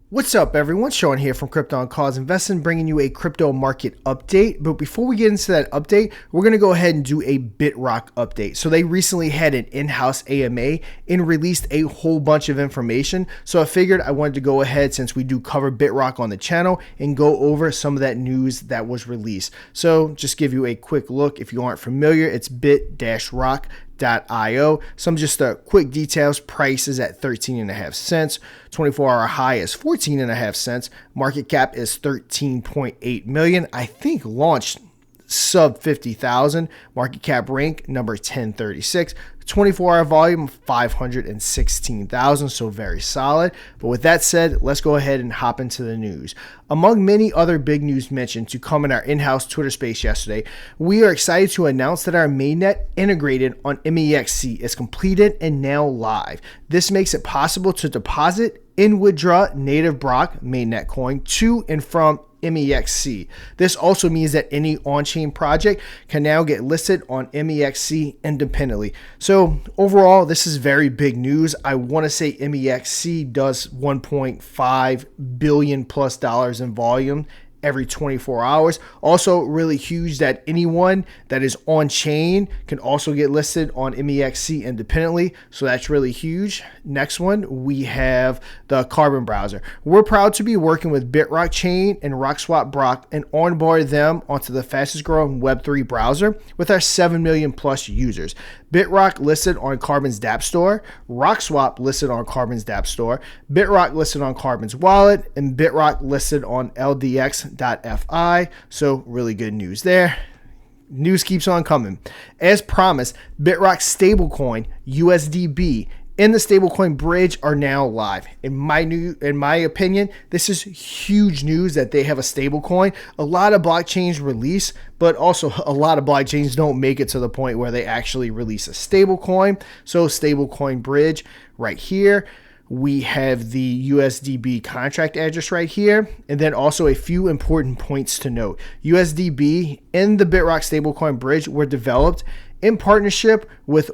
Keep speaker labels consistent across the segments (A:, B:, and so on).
A: What's up, everyone? Sean here from Crypto on Cause Investing, bringing you a crypto market update. But before we get into that update, we're going to go ahead and do a BitRock update. So they recently had an in-house AMA and released a whole bunch of information. So I figured I wanted to go ahead, since we do cover BitRock on the channel, and go over some of that news that was released. So just give you a quick look. If you aren't familiar, it's bit-rock.io. Some just quick details. Price is at 13.5 cents. 24-hour high is 14.5 cents. Market cap is 13.8 million. I think launched sub 50,000. Market cap rank number 1036. 24-hour volume 516,000, so very solid. But with that said, let's go ahead and hop into the news. Among many other big news mentioned to come in our in-house Twitter space yesterday, we are excited to announce that our mainnet integrated on MEXC is completed and now live. This makes it possible to deposit and withdraw native BitRock mainnet coin to and from MEXC. This also means that any on-chain project can now get listed on MEXC independently. So overall, this is very big news. I want to say MEXC does $1.5 billion plus in volume every 24 hours. Also really huge that anyone that is on chain can also get listed on MEXC independently. So that's really huge. Next one, we have the Carbon browser. We're proud to be working with BitRock Chain and RockSwap Brock and onboard them onto the fastest growing Web3 browser with our 7 million plus users. BitRock listed on Carbon's dApp Store, RockSwap listed on Carbon's dApp Store, BitRock listed on Carbon's wallet, and BitRock listed on LDX.fi. So really good news there. News keeps on coming. As promised, BitRock's stablecoin USDB and the stablecoin bridge are now live. In my opinion, this is huge news that they have a stablecoin. A lot of blockchains release, but also a lot of blockchains don't make it to the point where they actually release a stablecoin. So stablecoin bridge right here. We have the USDB contract address right here, and then also a few important points to note. USDB and the BitRock stablecoin bridge were developed in partnership with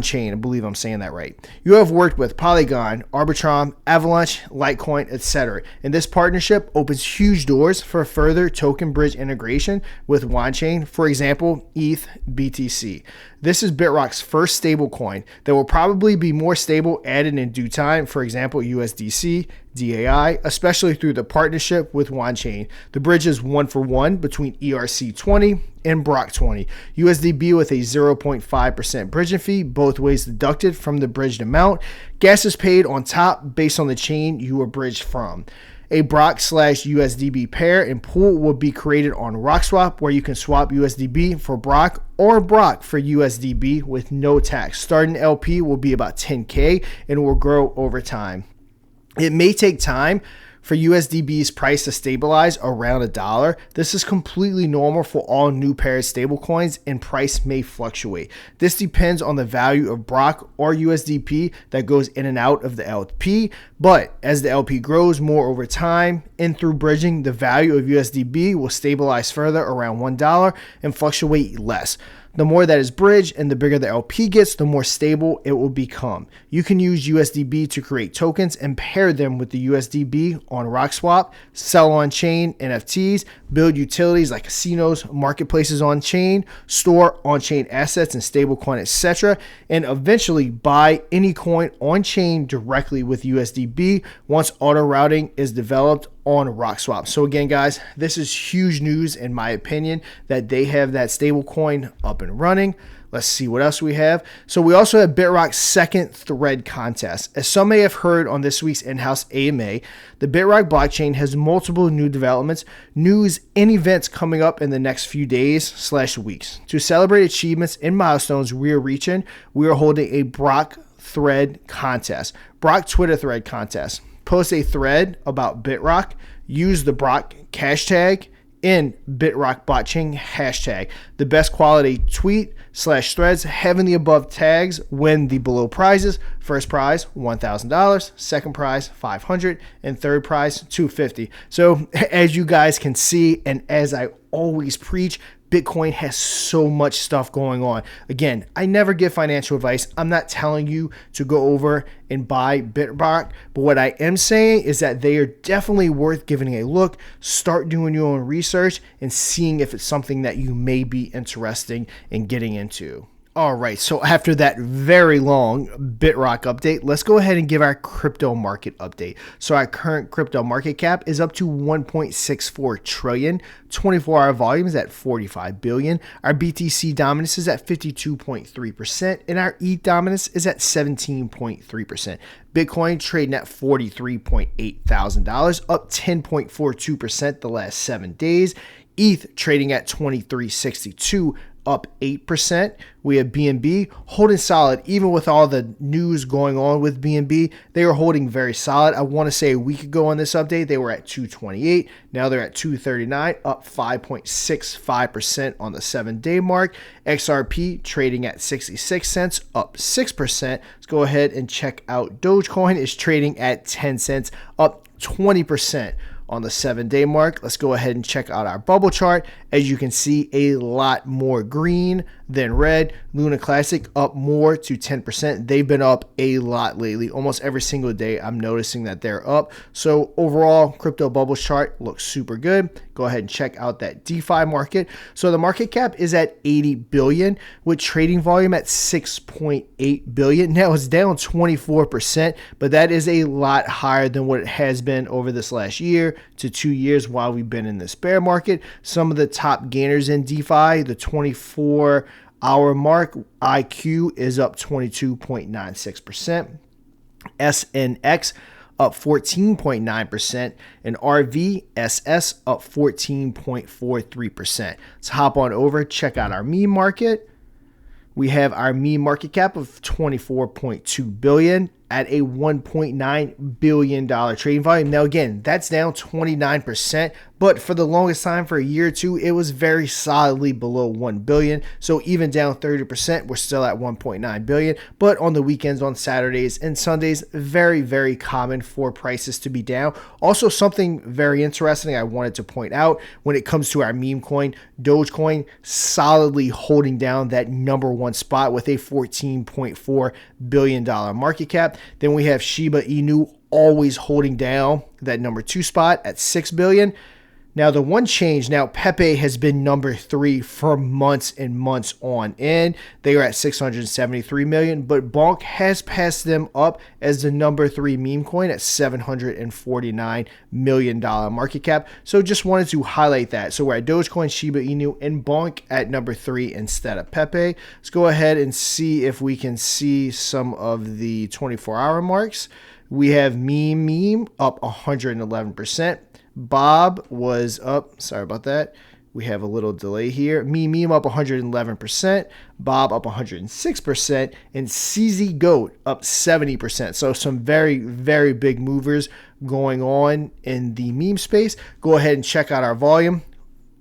A: Chain. I believe I'm saying that right. You have worked with Polygon, Arbitrum, Avalanche, Litecoin, etc. And this partnership opens huge doors for further token bridge integration with Chain, for example, ETH BTC. This is BitRock's first stablecoin. There will probably be more stable added in due time, for example, USDC, DAI, especially through the partnership with Chain. The bridge is 1-for-1 between ERC20 and BROC20. USDB with a 0.5% bridging fee, both ways deducted from the bridged amount. Gas is paid on top based on the chain you were bridged from. A BROC/USDB pair and pool will be created on RockSwap, where you can swap USDB for BROC or BROC for USDB with no tax. Starting LP will be about 10K and will grow over time. It may take time for USDB's price to stabilize around $1. This is completely normal for all new pairs stablecoins, and price may fluctuate. This depends on the value of BROC or USDP that goes in and out of the LP, but as the LP grows more over time and through bridging, the value of USDB will stabilize further around $1 and fluctuate less. The more that is bridged and the bigger the LP gets, the more stable it will become. You can use USDB to create tokens and pair them with the USDB on RockSwap, sell on-chain NFTs, build utilities like casinos, marketplaces on-chain, store on-chain assets and stablecoin, etc., and eventually buy any coin on-chain directly with USDB once auto-routing is developed on RockSwap. So again, guys, this is huge news in my opinion that they have that stablecoin up and running. Let's see what else we have. So we also have BitRock's second thread contest. As some may have heard on this week's in-house AMA, the BitRock blockchain has multiple new developments, news, and events coming up in the next few days/weeks. To celebrate achievements and milestones we are holding a BROC thread contest. BROC Twitter thread contest. Post a thread about BitRock, use the BROC hashtag in BitRock blockchain hashtag. The best quality tweet/threads having the above tags win the below prizes. First prize $1,000, second prize $500, and third prize $250. So as you guys can see, and as I always preach, Bitcoin has so much stuff going on. Again, I never give financial advice. I'm not telling you to go over and buy BitRock, but what I am saying is that they are definitely worth giving a look. Start doing your own research and seeing if it's something that you may be interested in getting into. All right, so after that very long BitRock update, let's go ahead and give our crypto market update. So our current crypto market cap is up to 1.64 trillion, 24-hour volume is at 45 billion, our BTC dominance is at 52.3%, and our ETH dominance is at 17.3%. Bitcoin trading at $43.8 thousand, up 10.42% the last 7 days. ETH trading at 2362, up 8%. We have BNB holding solid, even with all the news going on with BNB. They were holding very solid. I want to say a week ago on this update, they were at 228. Now they're at 239, up 5.65% on the 7-day mark. XRP trading at 66 cents, up 6%. Let's go ahead and check out Dogecoin. Is trading at 10 cents, up 20%. On the 7-day mark. Let's go ahead and check out our bubble chart. As you can see, a lot more green than red. Luna Classic up more to 10%. They've been up a lot lately. Almost every single day I'm noticing that they're up. So overall, crypto bubble chart looks super good. Go ahead and check out that DeFi market. So the market cap is at 80 billion with trading volume at 6.8 billion. Now it's down 24%, but that is a lot higher than what it has been over this last year to 2 years while we've been in this bear market. Some of the top gainers in DeFi, the 24-hour mark, IQ is up 22.96%. SNX up 14.9%, and RVSS up 14.43%. Let's hop on over, check out our meme market. We have our meme market cap of 24.2 billion at a $1.9 billion trading volume. Now, again, that's down 29%, but for the longest time, for a year or two, it was very solidly below 1 billion. So even down 30%, we're still at 1.9 billion. But on the weekends, on Saturdays and Sundays, very, very common for prices to be down. Also, something very interesting I wanted to point out when it comes to our meme coin, Dogecoin, solidly holding down that number one spot with a $14.4 billion market cap. Then we have Shiba Inu always holding down that number 2 spot at 6 billion. Now the one change, now Pepe has been number 3 for months and months on end. They are at 673 million, but Bonk has passed them up as the number 3 meme coin at $749 million market cap. So just wanted to highlight that. So we're at Dogecoin, Shiba Inu, and Bonk at number 3 instead of Pepe. Let's go ahead and see if we can see some of the 24-hour marks. We have Meme up 111%. Bob was up, sorry about that. We have a little delay here. Meme up 111%, Bob up 106%, and CZ Goat up 70%. So some very, very big movers going on in the meme space. Go ahead and check out our volume.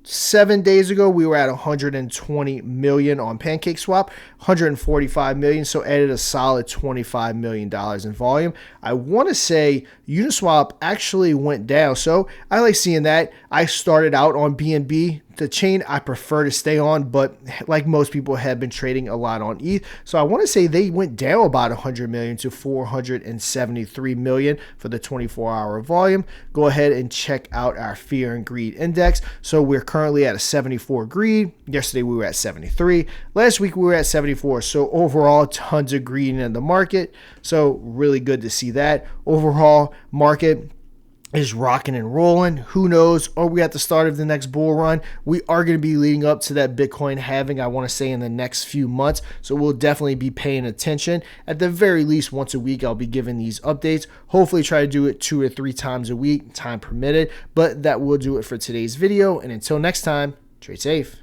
A: 7 days ago, we were at 120 million on PancakeSwap, 145 million, so added a solid $25 million in volume. I want to say Uniswap actually went down, so I like seeing that. I started out on BNB, the chain I prefer to stay on, but like most people have been trading a lot on ETH. So I want to say they went down about 100 million to 473 million for the 24-hour volume. Go ahead and check out our fear and greed index. So we're currently at a 74 greed. Yesterday we were at 73. Last week we were at 74. So overall, tons of greed in the market. So really good to see that. Overall market is rocking and rolling. Who knows? Are we at the start of the next bull run? We are going to be leading up to that Bitcoin halving, I want to say, in the next few months. So we'll definitely be paying attention. At the very least, once a week, I'll be giving these updates. Hopefully try to do it 2 or 3 times a week, time permitted. But that will do it for today's video. And until next time, trade safe.